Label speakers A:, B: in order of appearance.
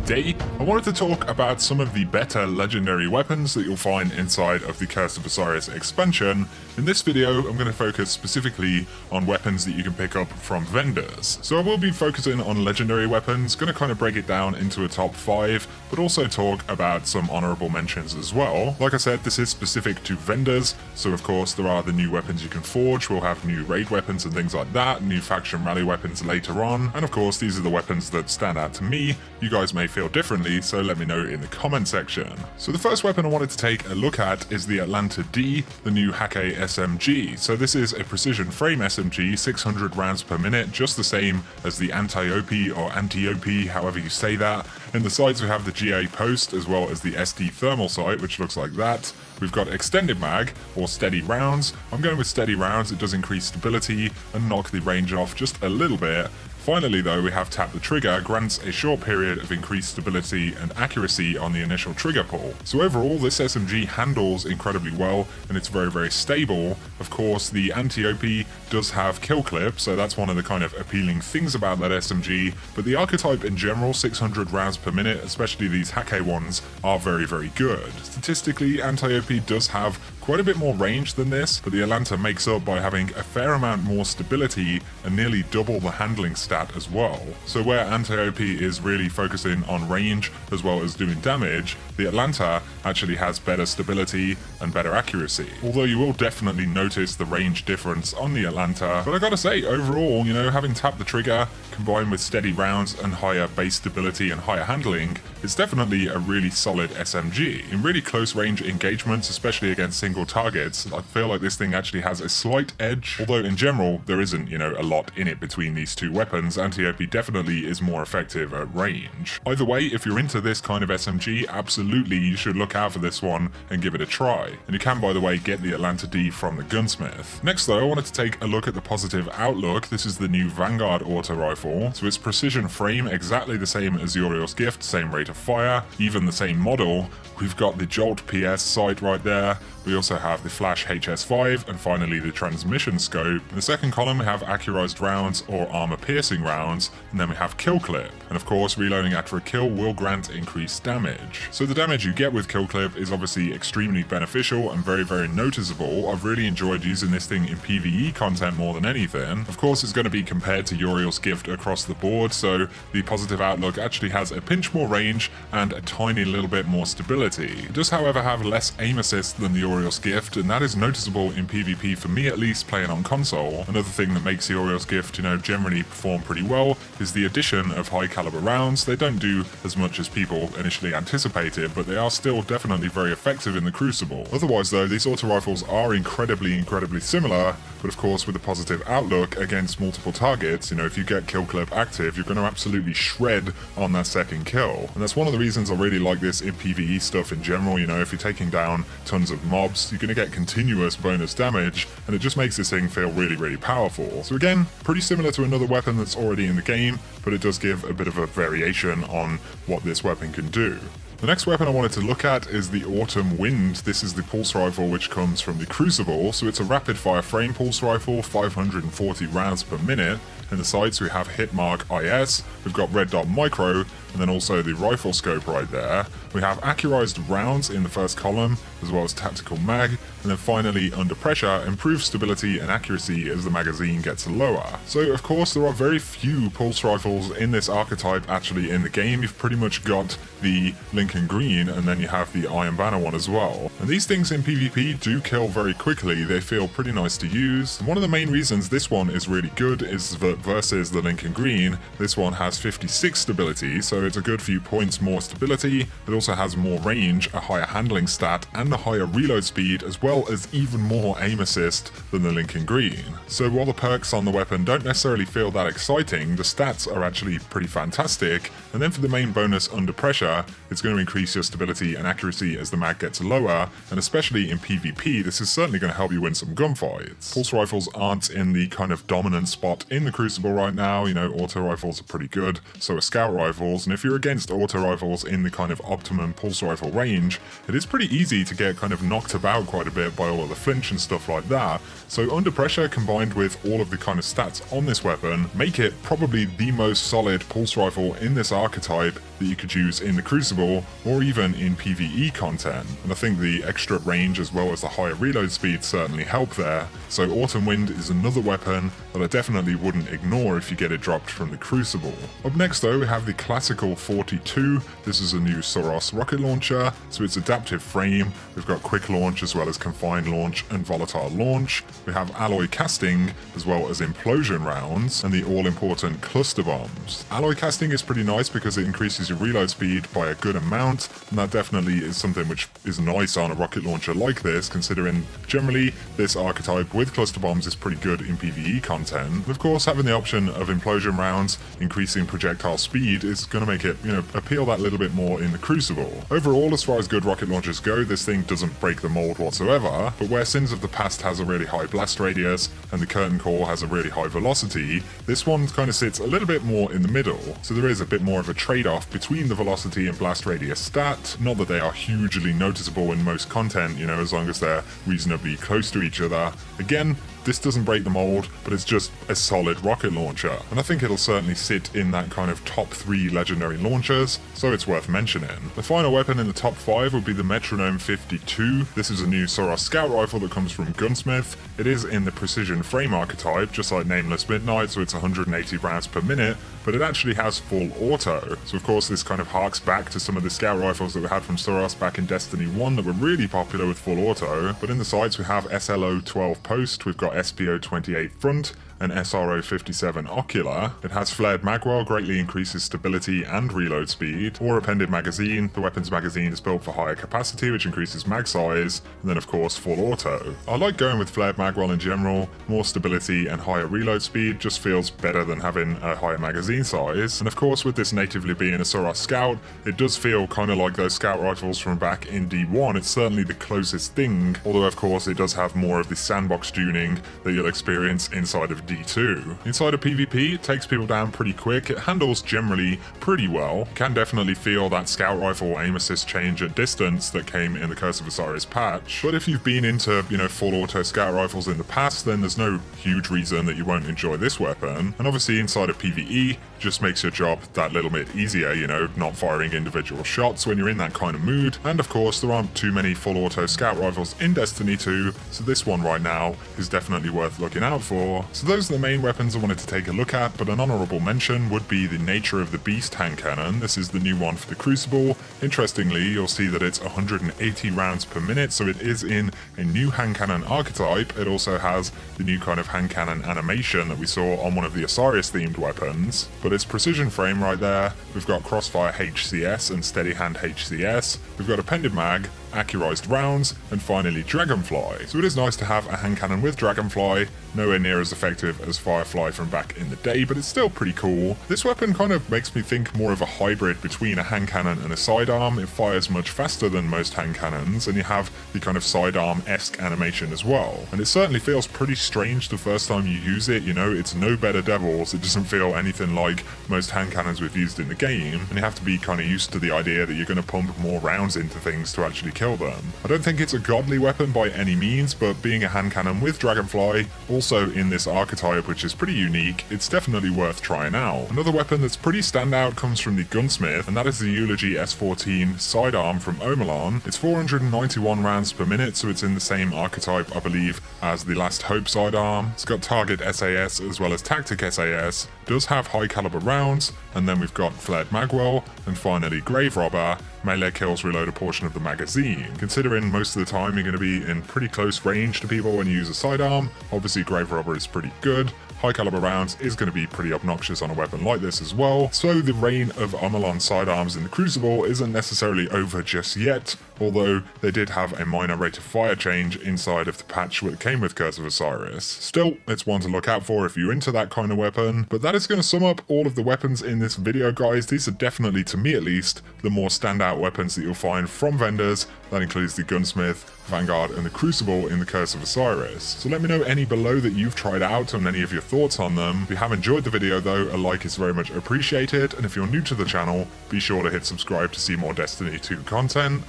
A: today I wanted to talk about some of the better legendary weapons that you'll find inside of the Curse of Osiris expansion. In this video, I'm going to focus specifically on weapons that you can pick up from vendors. So I will be focusing on legendary weapons, going to kind of break it down into a top 5, but also talk about some honorable mentions as well. Like I said, this is specific to vendors, so of course there are the new weapons you can forge, we'll have new raid weapons and things like that, new faction rally weapons later on, and of course these are the weapons that stand out to me. You guys may feel differently, so let me know in the comment section. So the first weapon I wanted to take a look at is the Atlanta D, the new Hake SMG. So this is a precision frame SMG, 600 rounds per minute, just the same as the Anti-OP or Anti-OP, however you say that. In the sights we have the GA post as well as the SD thermal sight, which looks like that. We've got extended mag or steady rounds. I'm going with steady rounds, it does increase stability and knock the range off just a little bit. Finally though, we have tap the trigger, grants a short period of increased stability and accuracy on the initial trigger pull. So overall this SMG handles incredibly well and it's very stable. Of course the anti-OP does have kill clip, so that's one of the kind of appealing things about that SMG, but the archetype in general, 600 rounds per minute, especially these Hake ones, are very good. Statistically, anti-OP does have quite a bit more range than this, but the Atlanta makes up by having a fair amount more stability and nearly double the handling stat as well. So where anti-OP is really focusing on range as well as doing damage, the Atlanta actually has better stability and better accuracy. Although you will definitely notice the range difference on the Atlanta, but I gotta say, overall, you know, having tapped the trigger combined with steady rounds and higher base stability and higher handling, it's definitely a really solid SMG. In really close range engagements, especially against single targets, I feel like this thing actually has a slight edge, although in general there isn't, you know, a lot in it between these two weapons. Anti-OP definitely is more effective at range. Either way, if you're into this kind of SMG, absolutely you should look out for this one and give it a try. And you can, by the way, get the Atlanta D from the gunsmith. Next though, I wanted to take a look at the positive outlook. This is the new Vanguard auto rifle. So it's precision frame, exactly the same as Uriel's gift, same rate of fire, even the same model. We've got the Jolt PS sight right there. We also have the Flash HS5 and finally the transmission scope. In the second column we have accurized rounds or armor piercing rounds, and then we have kill clip. And of course reloading after a kill will grant increased damage. So the damage you get with kill clip is obviously extremely beneficial and very noticeable. I've really enjoyed using this thing in PvE content more than anything. Of course it's going to be compared to Uriel's gift across the board, so the positive outlook actually has a pinch more range and a tiny little bit more stability. It does however have less aim assist than the Uriel's gift, and that is noticeable in PvP for me at least playing on console. Another thing that makes the Uriel's gift, you know, generally perform pretty well is the addition of high caliber rounds. They don't do as much as people initially anticipated, but they are still definitely very effective in the Crucible. Otherwise though, these auto rifles are incredibly similar, but of course with a positive outlook against multiple targets, you know, if you get kill clip active, you're going to absolutely shred on that second kill. And that's one of the reasons I really like this in PvE stuff in general. You know, if you're taking down tons of mobs, you're going to get continuous bonus damage, and it just makes this thing feel really powerful. So again, pretty similar to another weapon that's already in the game, but it does give a bit of a variation on what this weapon can do. The next weapon I wanted to look at is the Autumn Wind. This is the pulse rifle which comes from the Crucible, so it's a rapid fire frame pulse rifle, 540 rounds per minute. In the sights we have Hitmark IS, we've got Red Dot Micro, and then also the rifle scope right there. We have accurized rounds in the first column, as well as tactical mag, and then finally under pressure, improved stability and accuracy as the magazine gets lower. So of course there are very few pulse rifles in this archetype actually in the game. You've pretty much got the Lincoln Green, and then you have the Iron Banner one as well. And these things in PvP do kill very quickly, they feel pretty nice to use. And one of the main reasons this one is really good is that versus the Lincoln Green, this one has 56 stability, so it's a good few points more stability. It also has more range, a higher handling stat, and a higher reload speed, as well as even more aim assist than the Lincoln Green. So while the perks on the weapon don't necessarily feel that exciting, the stats are actually pretty fantastic. And then for the main bonus under pressure, it's going going to increase your stability and accuracy as the mag gets lower, and especially in PvP, this is certainly going to help you win some gunfights. Pulse rifles aren't in the kind of dominant spot in the Crucible right now, you know, auto rifles are pretty good, so are scout rifles, and if you're against auto rifles in the kind of optimum pulse rifle range, it is pretty easy to get kind of knocked about quite a bit by all of the flinch and stuff like that. So under pressure combined with all of the kind of stats on this weapon make it probably the most solid pulse rifle in this archetype that you could use in the Crucible or even in PvE content. And I think the extra range as well as the higher reload speed certainly help there. So Autumn Wind is another weapon that I definitely wouldn't ignore if you get it dropped from the Crucible. Up next though, we have the classical 42. This is a new Soros rocket launcher, so it's adaptive frame. We've got quick launch as well as confined launch and volatile launch. We have alloy casting as well as implosion rounds and the all-important cluster bombs. Alloy casting is pretty nice because it increases your reload speed by a good amount, and that definitely is something which is nice on a rocket launcher like this, considering generally this archetype with cluster bombs is pretty good in PvE content. Of course, having the option of implosion rounds increasing projectile speed is going to make it, you know, appeal that little bit more in the Crucible. Overall, as far as good rocket launchers go, this thing doesn't break the mold whatsoever, but where Sins of the Past has a really high blast radius and the Curtain Core has a really high velocity, this one kind of sits a little bit more in the middle, so there is a bit more of a trade-off between the velocity and blast radius stat. Not that they are hugely noticeable in most content, you know, as long as they're reasonably close to each other. Again, this doesn't break the mold, but it's just a solid rocket launcher, and I think it'll certainly sit in that kind of top 3 legendary launchers, so it's worth mentioning. The final weapon in the top 5 would be the Metronome 52. This is a new Soros scout rifle that comes from Gunsmith. It is in the precision frame archetype, just like Nameless Midnight, so it's 180 rounds per minute, but it actually has full auto. So of course this kind of harks back to some of the scout rifles that we had from Soros back in Destiny 1 that were really popular with full auto, but in the sights we have SLO 12 post, we've got SPO 28 front, and SRO 57 ocular. It has flared magwell, greatly increases stability and reload speed, or appended magazine. The weapon's magazine is built for higher capacity, which increases mag size, and then of course full auto. I like going with flared magwell in general. More stability and higher reload speed just feels better than having a higher magazine size, and of course with this natively being a Soros scout, it does feel kind of like those scout rifles from back in D1. It's certainly the closest thing, although of course it does have more of the sandbox tuning that you'll experience inside of D2. Inside of PvP, it takes people down pretty quick. It handles generally pretty well. You can definitely feel that scout rifle aim assist change at distance that came in the Curse of Osiris patch. But if you've been into, you know, full auto scout rifles in the past, then there's no huge reason that you won't enjoy this weapon. And obviously inside of PvE, just makes your job that little bit easier, you know, not firing individual shots when you're in that kind of mood. And of course, there aren't too many full auto scout rifles in Destiny 2, so this one right now is definitely worth looking out for. So those are the main weapons I wanted to take a look at, but an honorable mention would be the Nature of the Beast hand cannon. This is the new one for the Crucible. Interestingly, you'll see that it's 180 rounds per minute, so it is in a new hand cannon archetype. It also has the new kind of hand cannon animation that we saw on one of the Osiris themed weapons, but it's precision frame right there. We've got crossfire HCS and steady hand HCS. We've got appended mag, accurized rounds, and finally Dragonfly. So it is nice to have a hand cannon with Dragonfly, nowhere near as effective as Firefly from back in the day, but it's still pretty cool. This weapon kind of makes me think more of a hybrid between a hand cannon and a sidearm. It fires much faster than most hand cannons, and you have the kind of sidearm-esque animation as well. And it certainly feels pretty strange the first time you use it, you know, it's no better Devils, it doesn't feel anything like most hand cannons we've used in the game, and you have to be kind of used to the idea that you're going to pump more rounds into things to actually kill them. I don't think it's a godly weapon by any means, but being a hand cannon with Dragonfly, also in this archetype which is pretty unique, it's definitely worth trying out. Another weapon that's pretty standout comes from the Gunsmith, and that is the Eulogy S14 sidearm from Omelon. It's 491 rounds per minute, so it's in the same archetype, I believe, as the Last Hope sidearm. It's got target SAS as well as tactic SAS, does have high caliber rounds, and then we've got flared magwell, and finally Grave Robber. Melee kills reload a portion of the magazine. Considering most of the time you're going to be in pretty close range to people when you use a sidearm, obviously Grave Robber is pretty good. high caliber rounds is going to be pretty obnoxious on a weapon like this as well. So the reign of Amalon sidearms in the Crucible isn't necessarily over just yet, although they did have a minor rate of fire change inside of the patch that came with Curse of Osiris. Still, it's one to look out for if you're into that kind of weapon. But that is going to sum up all of the weapons in this video, guys. These are definitely, to me at least, the more standout weapons that you'll find from vendors. That includes the Gunsmith, Vanguard, and the Crucible in the Curse of Osiris. So let me know any below that you've tried out and any of your thoughts on them. If you have enjoyed the video though, a like is very much appreciated, and if you're new to the channel, be sure to hit subscribe to see more Destiny 2 content.